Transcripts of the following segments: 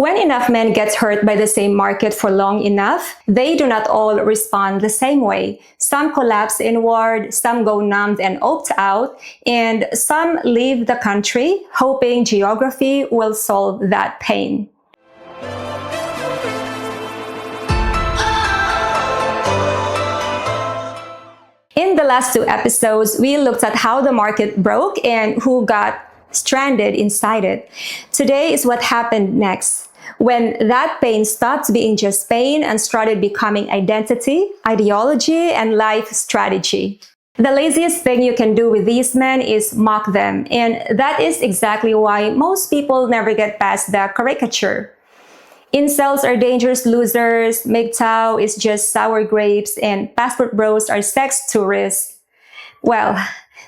When enough men get hurt by the same market for long enough, they do not all respond the same way. Some collapse inward, some go numbed and opt out, and some leave the country, hoping geography will solve that pain. In the last 2 episodes, we looked at how the market broke and who got stranded inside it. Today is what happened next, when that pain stopped being just pain and started becoming identity, ideology, and life strategy. The laziest thing you can do with these men is mock them, and that is exactly why most people never get past the caricature. Incels are dangerous losers, MGTOW is just sour grapes, and passport bros are sex tourists. Well,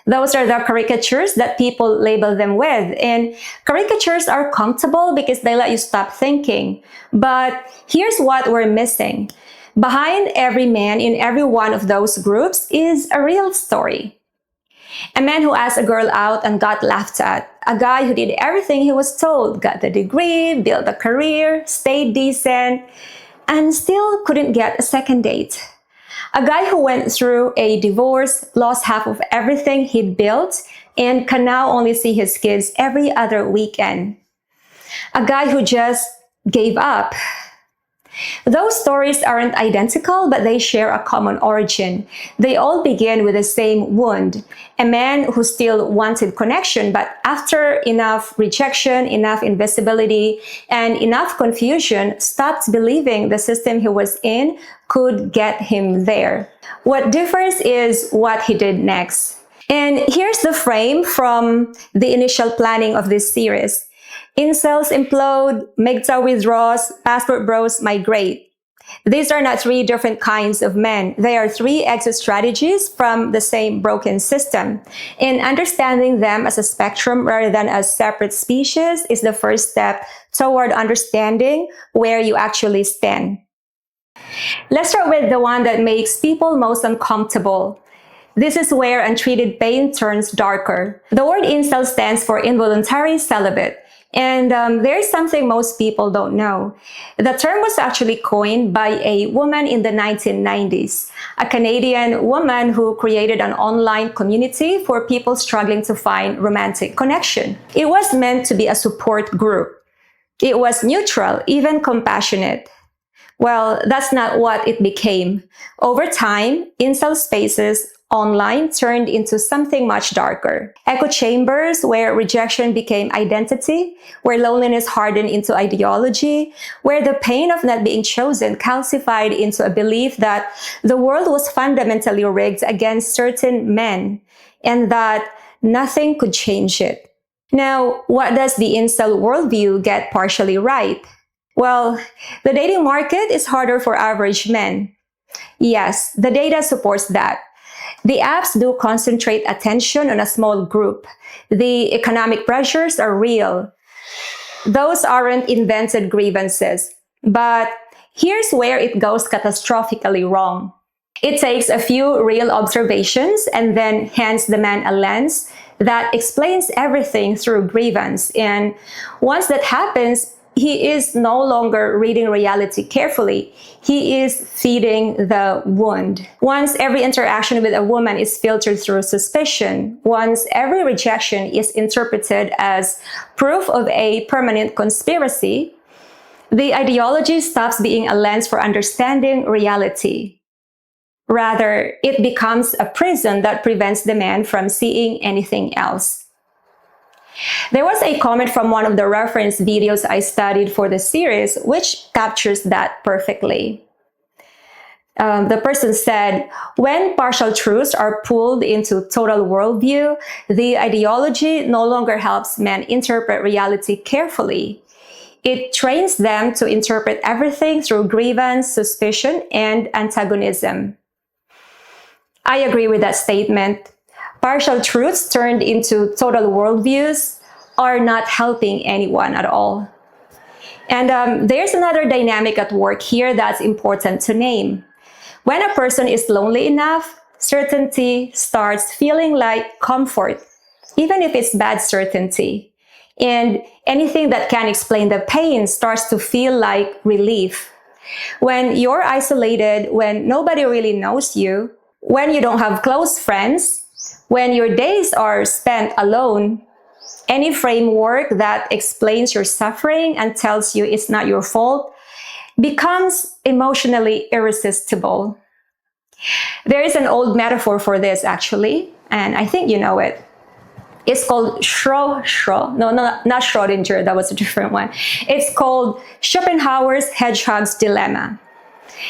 those are the caricatures that people label them with. And caricatures are comfortable because they let you stop thinking. But here's what we're missing. Behind every man in every one of those groups is a real story. A man who asked a girl out and got laughed at. A guy who did everything he was told, got the degree, built a career, stayed decent, and still couldn't get a second date. A guy who went through a divorce, lost half of everything he'd built, and can now only see his kids every other weekend. A guy who just gave up. Those stories aren't identical, but they share a common origin. They all begin with the same wound. A man who still wanted connection, but after enough rejection, enough invisibility, and enough confusion, stopped believing the system he was in could get him there. What differs is what he did next. And here's the frame from the initial planning of this series. Incels implode, MGTOW withdraws, passport bros migrate. These are not 3 different kinds of men. They are 3 exit strategies from the same broken system. And understanding them as a spectrum rather than as separate species is the first step toward understanding where you actually stand. Let's start with the one that makes people most uncomfortable. This is where untreated pain turns darker. The word incel stands for involuntary celibate. And there's something most people don't know. The term was actually coined by a woman in the 1990s, a Canadian woman who created an online community for people struggling to find romantic connection. It was meant to be a support group. It was neutral, even compassionate. Well, that's not what it became. Over time, incel spaces online turned into something much darker. Echo chambers where rejection became identity, where loneliness hardened into ideology, where the pain of not being chosen calcified into a belief that the world was fundamentally rigged against certain men and that nothing could change it. Now, what does the incel worldview get partially right? Well, the dating market is harder for average men. Yes, the data supports that. The apps do concentrate attention on a small group. The economic pressures are real. Those aren't invented grievances. But here's where it goes catastrophically wrong. It takes a few real observations and then hands the man a lens that explains everything through grievance. And once that happens, he is no longer reading reality carefully. He is feeding the wound. Once every interaction with a woman is filtered through suspicion, once every rejection is interpreted as proof of a permanent conspiracy, the ideology stops being a lens for understanding reality. Rather, it becomes a prison that prevents the man from seeing anything else. There was a comment from one of the reference videos I studied for the series, which captures that perfectly. The person said, when partial truths are pulled into total worldview, the ideology no longer helps men interpret reality carefully. It trains them to interpret everything through grievance, suspicion, and antagonism. I agree with that statement. Partial truths turned into total worldviews are not helping anyone at all. And there's another dynamic at work here that's important to name. When a person is lonely enough, certainty starts feeling like comfort, even if it's bad certainty. And anything that can explain the pain starts to feel like relief. When you're isolated, when nobody really knows you, when you don't have close friends, when your days are spent alone, any framework that explains your suffering and tells you it's not your fault becomes emotionally irresistible. There is an old metaphor for this, actually, and I think you know it. It's called not Schrodinger, that was a different one. It's called Schopenhauer's hedgehog's dilemma.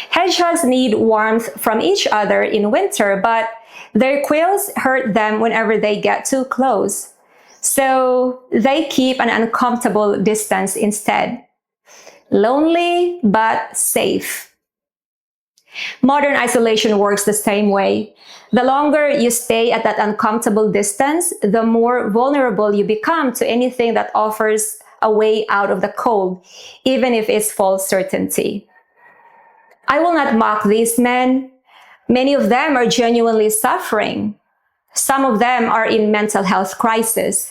Hedgehogs need warmth from each other in winter, but their quills hurt them whenever they get too close. So they keep an uncomfortable distance instead. Lonely, but safe. Modern isolation works the same way. The longer you stay at that uncomfortable distance, the more vulnerable you become to anything that offers a way out of the cold, even if it's false certainty. I will not mock these men. Many of them are genuinely suffering. Some of them are in mental health crisis.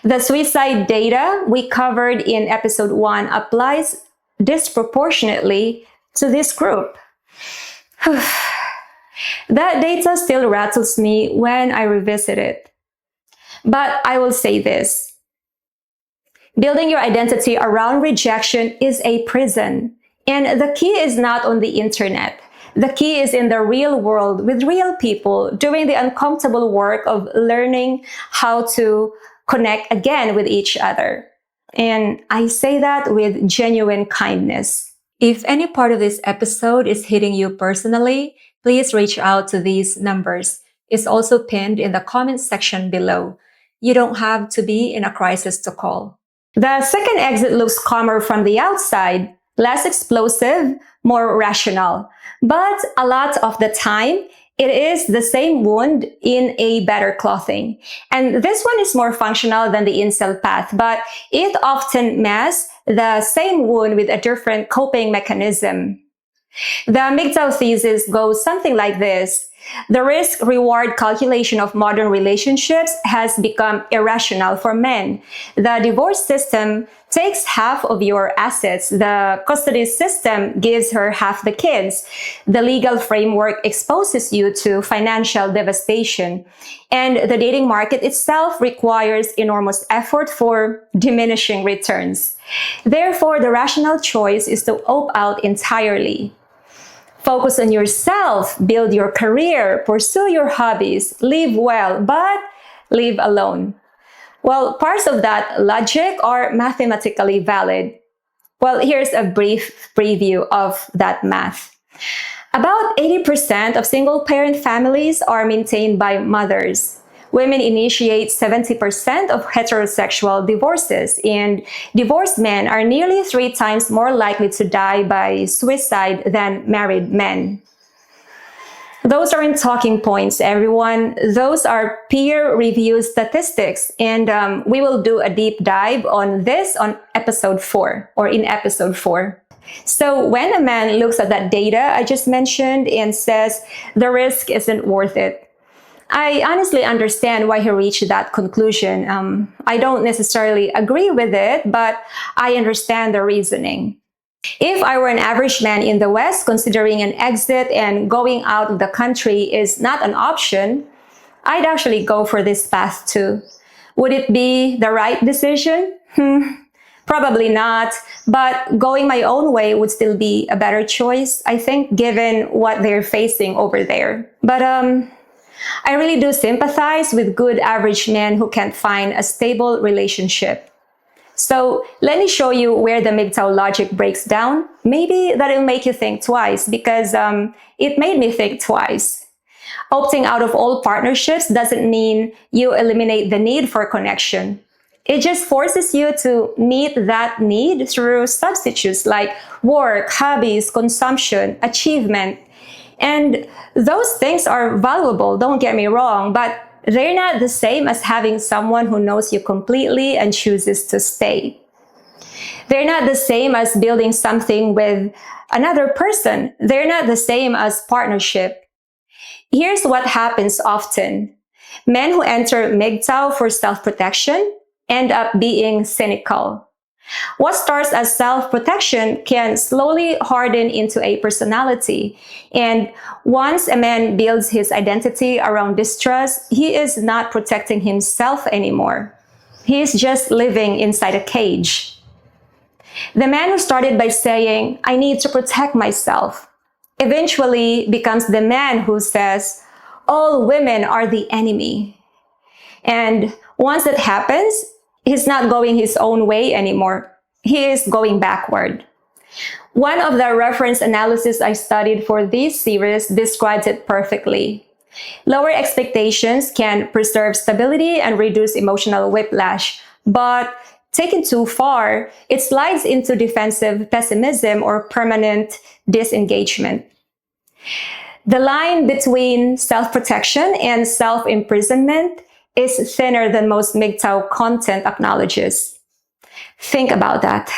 The suicide data we covered in episode 1 applies disproportionately to this group. That data still rattles me when I revisit it. But I will say this. Building your identity around rejection is a prison. And the key is not on the internet. The key is in the real world with real people doing the uncomfortable work of learning how to connect again with each other. And I say that with genuine kindness. If any part of this episode is hitting you personally, please reach out to these numbers. It's also pinned in the comments section below. You don't have to be in a crisis to call. The second exit looks calmer from the outside, less explosive, more rational. But a lot of the time, it is the same wound in a better clothing. And this one is more functional than the incel path, but it often masks the same wound with a different coping mechanism. The MGTOW thesis goes something like this. The risk-reward calculation of modern relationships has become irrational for men. The divorce system takes half of your assets. The custody system gives her half the kids. The legal framework exposes you to financial devastation. And the dating market itself requires enormous effort for diminishing returns. Therefore, the rational choice is to opt out entirely. Focus on yourself, build your career, pursue your hobbies, live well, but live alone. Well, parts of that logic are mathematically valid. Well, here's a brief preview of that math. About 80% of single-parent families are maintained by mothers. Women initiate 70% of heterosexual divorces, and divorced men are nearly 3 times more likely to die by suicide than married men. Those aren't talking points, everyone. Those are peer-reviewed statistics, and we will do a deep dive on this on episode 4, or in episode 4. So when a man looks at that data I just mentioned and says the risk isn't worth it, I honestly understand why he reached that conclusion. I don't necessarily agree with it, but I understand the reasoning. If I were an average man in the West, considering an exit and going out of the country is not an option, I'd actually go for this path too. Would it be the right decision? Probably not, but going my own way would still be a better choice, I think, given what they're facing over there. But I really do sympathize with good average men who can't find a stable relationship. So let me show you where the MGTOW logic breaks down. Maybe that'll make you think twice, because it made me think twice. Opting out of all partnerships doesn't mean you eliminate the need for connection. It just forces you to meet that need through substitutes like work, hobbies, consumption, achievement. And those things are valuable, don't get me wrong, but they're not the same as having someone who knows you completely and chooses to stay. They're not the same as building something with another person. They're not the same as partnership. Here's what happens often. Men who enter MGTOW for self-protection end up being cynical. What starts as self-protection can slowly harden into a personality. And once a man builds his identity around distrust, he is not protecting himself anymore. He is just living inside a cage. The man who started by saying, "I need to protect myself," eventually becomes the man who says, "All women are the enemy." And once that happens, he's not going his own way anymore. He is going backward. One of the reference analysis I studied for this series describes it perfectly. Lower expectations can preserve stability and reduce emotional whiplash, but taken too far, it slides into defensive pessimism or permanent disengagement. The line between self-protection and self-imprisonment is thinner than most MGTOW content acknowledges. Think about that.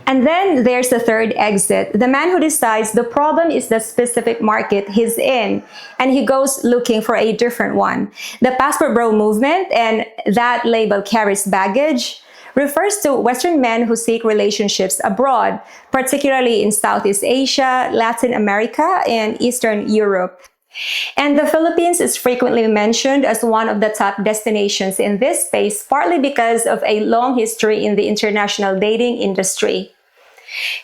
And then there's the third exit, the man who decides the problem is the specific market he's in, and he goes looking for a different one. The passport bro movement, and that label carries baggage, refers to Western men who seek relationships abroad, particularly in Southeast Asia, Latin America, and Eastern Europe. And the Philippines is frequently mentioned as one of the top destinations in this space, partly because of a long history in the international dating industry.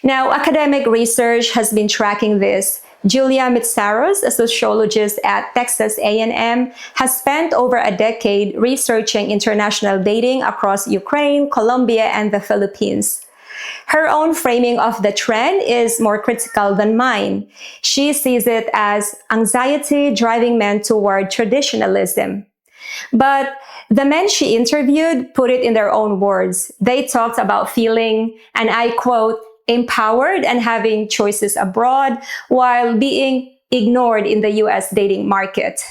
Now, academic research has been tracking this. Julia Mitsaros, a sociologist at Texas A&M, has spent over a decade researching international dating across Ukraine, Colombia, and the Philippines. Her own framing of the trend is more critical than mine. She sees it as anxiety driving men toward traditionalism. But the men she interviewed put it in their own words. They talked about feeling, and I quote, empowered and having choices abroad while being ignored in the US dating market.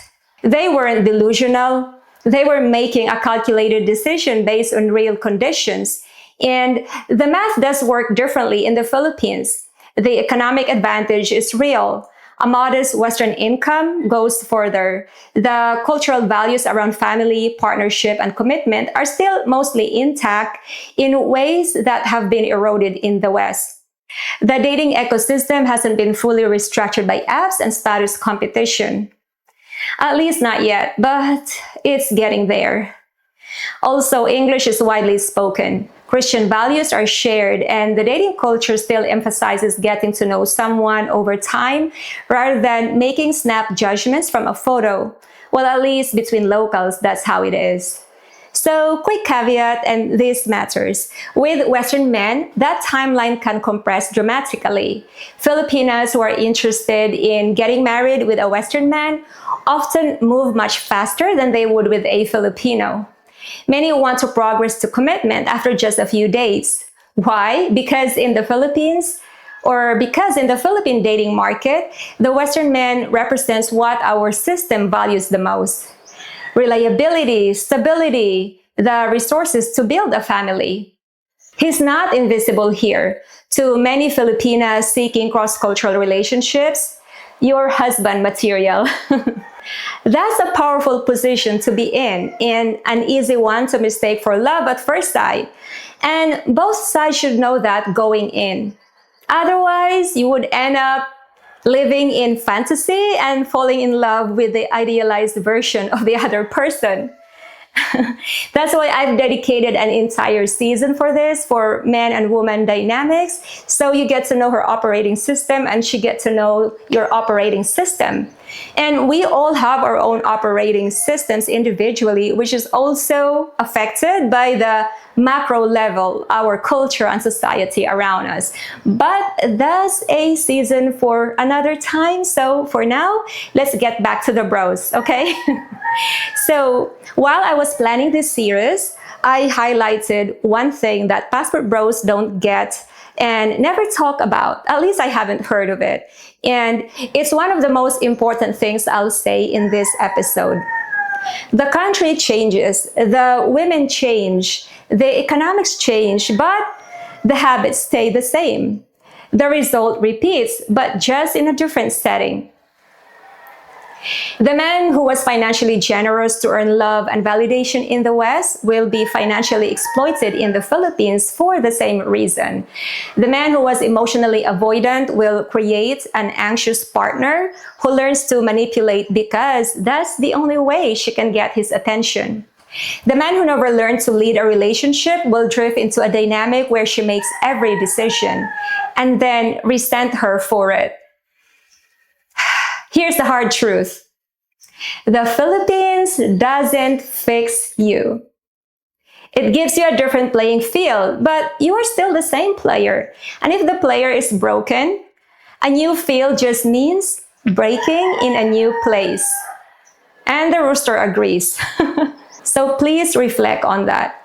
They weren't delusional. They were making a calculated decision based on real conditions. And the math does work differently in the Philippines. The economic advantage is real. A modest Western income goes further. The cultural values around family, partnership, and commitment are still mostly intact in ways that have been eroded in the West. The dating ecosystem hasn't been fully restructured by apps and status competition. At least not yet, but it's getting there. Also, English is widely spoken. Christian values are shared, and the dating culture still emphasizes getting to know someone over time rather than making snap judgments from a photo. Well, at least between locals, that's how it is. So, quick caveat, and this matters. With Western men, that timeline can compress dramatically. Filipinas who are interested in getting married with a Western man often move much faster than they would with a Filipino. Many want to progress to commitment after just a few dates. Why? Because in the Philippine dating market, the Western man represents what our system values the most. Reliability, stability, the resources to build a family. He's not invisible here. To many Filipinas seeking cross-cultural relationships, your husband material. That's a powerful position to be in, and an easy one to mistake for love at first sight. And both sides should know that going in. Otherwise, you would end up living in fantasy and falling in love with the idealized version of the other person. That's why I've dedicated an entire season for this, for man and woman dynamics. So you get to know her operating system and she gets to know your operating system. And we all have our own operating systems individually, which is also affected by the macro level, our culture and society around us. But that's a season for another time. So for now, let's get back to the bros, okay? So while I was planning this series, I highlighted one thing that passport bros don't get and never talk about. At least I haven't heard of it. And it's one of the most important things I'll say in this episode. The country changes, the women change, the economics change, but the habits stay the same. The result repeats, but just in a different setting. The man who was financially generous to earn love and validation in the West will be financially exploited in the Philippines for the same reason. The man who was emotionally avoidant will create an anxious partner who learns to manipulate because that's the only way she can get his attention. The man who never learned to lead a relationship will drift into a dynamic where she makes every decision and then resent her for it. Here's the hard truth. The Philippines doesn't fix you. It gives you a different playing field, but you are still the same player. And if the player is broken, a new field just means breaking in a new place. And the rooster agrees. So please reflect on that.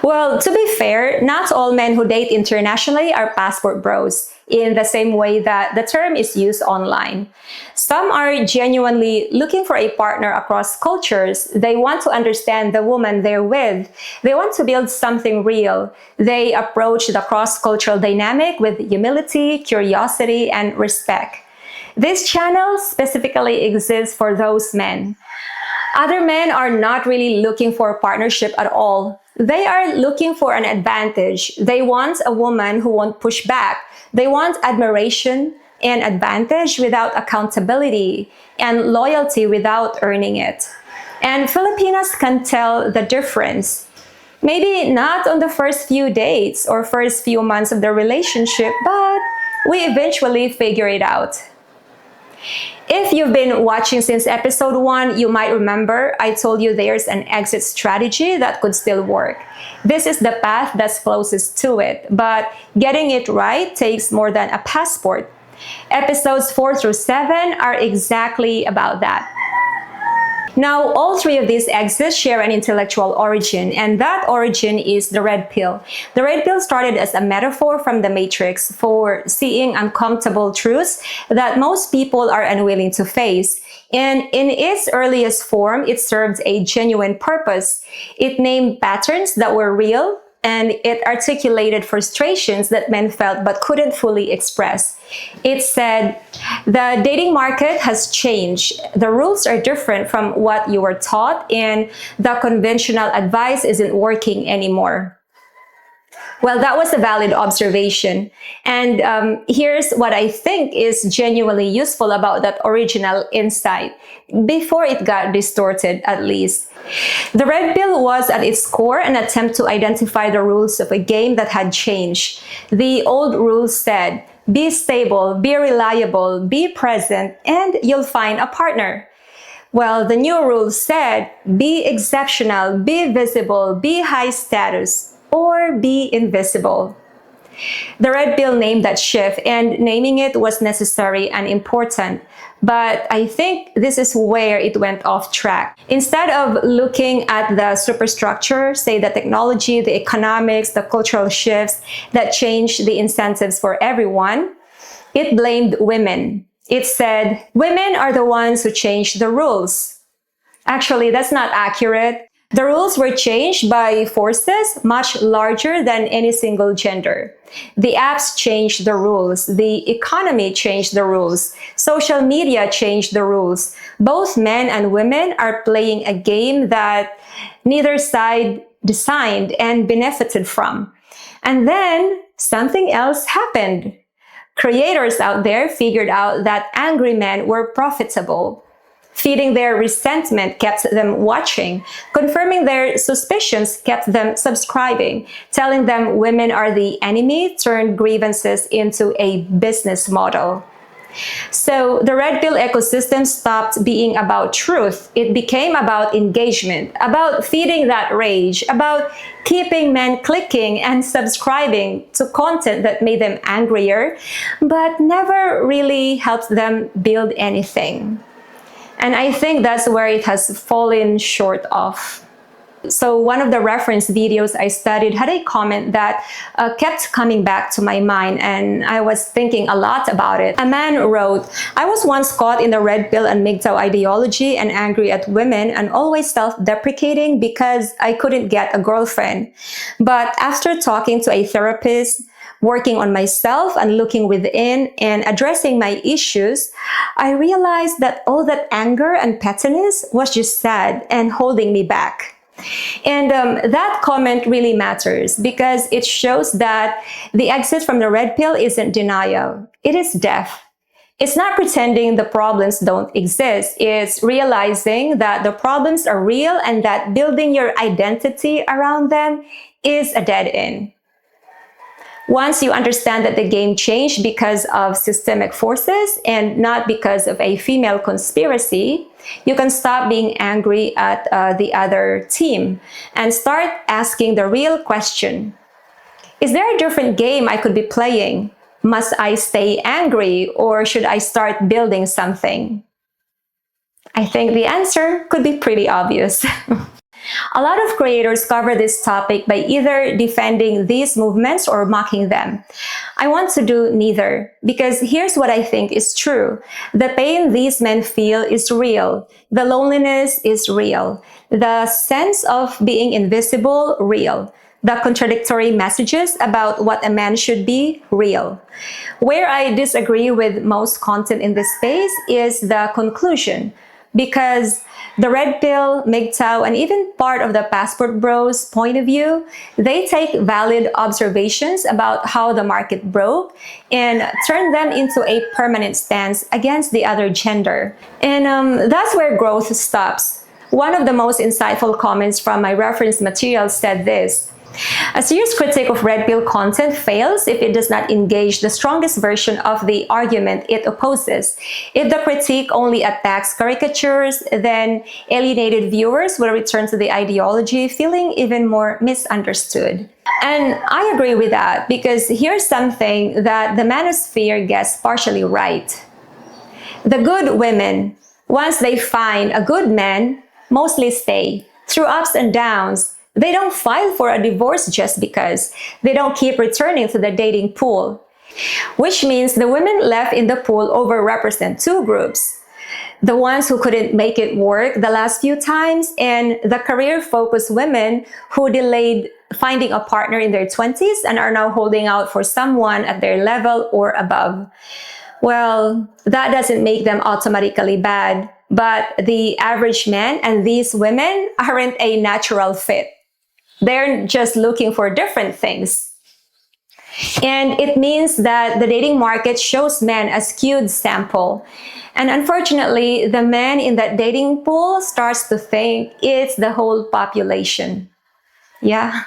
Well, to be fair, not all men who date internationally are passport bros in the same way that the term is used online. Some are genuinely looking for a partner across cultures. They want to understand the woman they're with. They want to build something real. They approach the cross-cultural dynamic with humility, curiosity, and respect. This channel specifically exists for those men. Other men are not really looking for a partnership at all. They are looking for an advantage. They want a woman who won't push back. They want admiration and advantage without accountability and loyalty without earning it. And Filipinas can tell the difference. Maybe not on the first few dates or first few months of the relationship, but we eventually figure it out. If you've been watching since episode 1, you might remember I told you there's an exit strategy that could still work. This is the path that's closest to it, but getting it right takes more than a passport. Episodes 4 through 7 are exactly about that. Now, all 3 of these exits share an intellectual origin, and that origin is the red pill. The red pill started as a metaphor from the Matrix for seeing uncomfortable truths that most people are unwilling to face. And in its earliest form, it served a genuine purpose. It named patterns that were real, and it articulated frustrations that men felt but couldn't fully express. It said, the dating market has changed. The rules are different from what you were taught, and the conventional advice isn't working anymore. Well, that was a valid observation. And here's what I think is genuinely useful about that original insight, before it got distorted at least. The red pill was at its core an attempt to identify the rules of a game that had changed. The old rules said, be stable, be reliable, be present, and you'll find a partner. Well, the new rules said, be exceptional, be visible, be high status, or be invisible. The red pill named that shift, and naming it was necessary and important. But I think this is where it went off track. Instead of looking at the superstructure, say the technology, the economics, the cultural shifts that changed the incentives for everyone, it blamed women. It said, women are the ones who changed the rules. Actually, that's not accurate. The rules were changed by forces much larger than any single gender. The apps changed the rules. The economy changed the rules. Social media changed the rules. Both men and women are playing a game that neither side designed and benefited from. And then something else happened. Creators out there figured out that angry men were profitable. Feeding their resentment kept them watching. Confirming their suspicions kept them subscribing. Telling them women are the enemy turned grievances into a business model. So the red pill ecosystem stopped being about truth. It became about engagement, about feeding that rage, about keeping men clicking and subscribing to content that made them angrier, but never really helped them build anything. And I think that's where it has fallen short of. So one of the reference videos I studied had a comment that kept coming back to my mind, and I was thinking a lot about it. A man wrote, I was once caught in the red pill and MGTOW ideology and angry at women and always self-deprecating because I couldn't get a girlfriend. But after talking to a therapist, working on myself and looking within and addressing my issues, I realized that all that anger and pettiness was just sad and holding me back. And that comment really matters because it shows that the exit from the red pill isn't denial, it is death. It's not pretending the problems don't exist. It's realizing that the problems are real and that building your identity around them is a dead end. Once you understand that the game changed because of systemic forces and not because of a female conspiracy, you can stop being angry at the other team and start asking the real question. Is there a different game I could be playing? Must I stay angry or should I start building something? I think the answer could be pretty obvious. A lot of creators cover this topic by either defending these movements or mocking them. I want to do neither, because here's what I think is true. The pain these men feel is real. The loneliness is real. The sense of being invisible, real. The contradictory messages about what a man should be, real. Where I disagree with most content in this space is the conclusion, because the red pill, MGTOW, and even part of the passport bros point of view, they take valid observations about how the market broke and turn them into a permanent stance against the other gender. And that's where growth stops. One of the most insightful comments from my reference material said this: a serious critique of red pill content fails if it does not engage the strongest version of the argument it opposes. If the critique only attacks caricatures, then alienated viewers will return to the ideology feeling even more misunderstood. And I agree with that, because here's something that the manosphere gets partially right. The good women, once they find a good man, mostly stay. Through ups and downs, they don't file for a divorce just because. They don't keep returning to the dating pool. Which means the women left in the pool overrepresent two groups. The ones who couldn't make it work the last few times, and the career-focused women who delayed finding a partner in their 20s and are now holding out for someone at their level or above. Well, that doesn't make them automatically bad, but the average man and these women aren't a natural fit. They're just looking for different things. And it means that the dating market shows men a skewed sample. And unfortunately, the man in that dating pool starts to think it's the whole population. Yeah.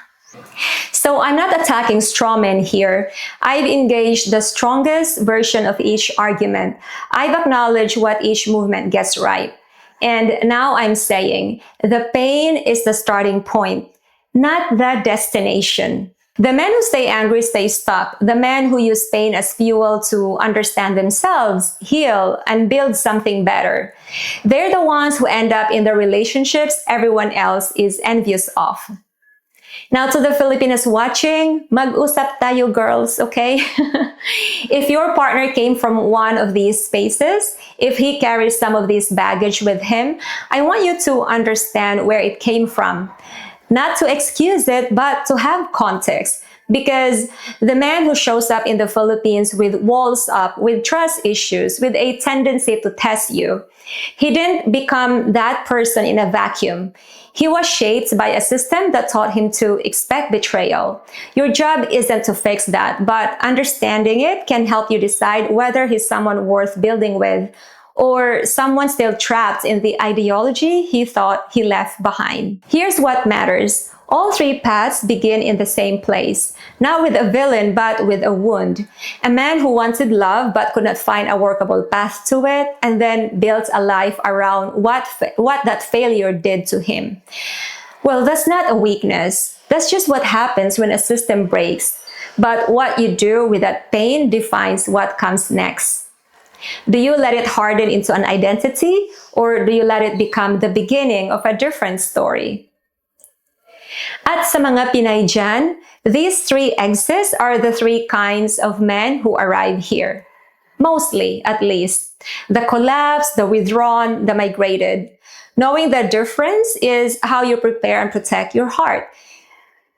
So I'm not attacking straw men here. I've engaged the strongest version of each argument. I've acknowledged what each movement gets right. And now I'm saying the pain is the starting point, not the destination. The men who stay angry stay stuck. The men who use pain as fuel to understand themselves, heal, and build something better, they're the ones who end up in the relationships everyone else is envious of. Now, to the Filipinas watching, mag-usap tayo, girls, okay? If your partner came from one of these spaces, if he carries some of this baggage with him, I want you to understand where it came from. Not to excuse it, but to have context. Because the man who shows up in the Philippines with walls up, with trust issues, with a tendency to test you, he didn't become that person in a vacuum. He was shaped by a system that taught him to expect betrayal. Your job isn't to fix that, but understanding it can help you decide whether he's someone worth building with or someone still trapped in the ideology he thought he left behind. Here's what matters. All three paths begin in the same place, not with a villain, but with a wound. A man who wanted love but could not find a workable path to it, and then built a life around what that failure did to him. Well, that's not a weakness. That's just what happens when a system breaks. But what you do with that pain defines what comes next. Do you let it harden into an identity, or do you let it become the beginning of a different story? At sa mga Pinay dyan, these three exits are the three kinds of men who arrive here. Mostly, at least. The collapsed, the withdrawn, the migrated. Knowing the difference is how you prepare and protect your heart.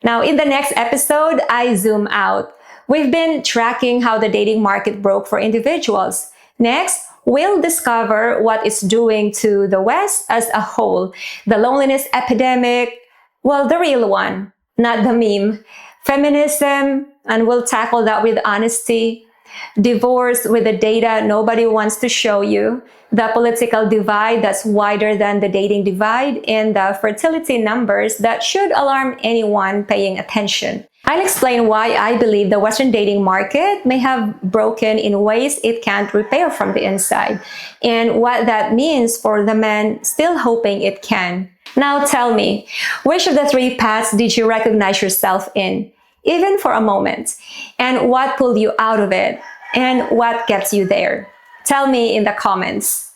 Now, in the next episode, I zoom out. we've been tracking how the dating market broke for individuals. Next, we'll discover what it's doing to the West as a whole. The loneliness epidemic, well, the real one, not the meme. Feminism, and we'll tackle that with honesty. Divorce with the data nobody wants to show you. The political divide that's wider than the dating divide, and the fertility numbers that should alarm anyone paying attention. I'll explain why I believe the Western dating market may have broken in ways it can't repair from the inside, and what that means for the men still hoping it can. Now tell me, which of the three paths did you recognize yourself in, even for a moment? And what pulled you out of it? And what gets you there? Tell me in the comments.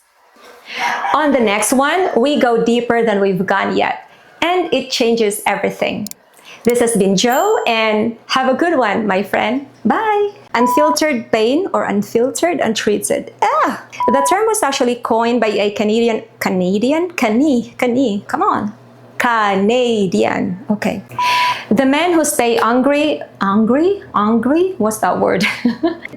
On the next one, we go deeper than we've gone yet, and it changes everything. This has been Joe, and have a good one, my friend. Bye! Unfiltered pain or unfiltered untreated. The term was actually coined by a Canadian, okay. The men who stay angry, what's that word?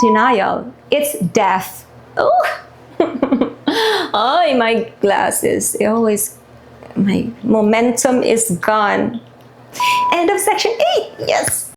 Denial. It's death. Oh, oh, my glasses. My momentum is gone. End of section 8. Yes.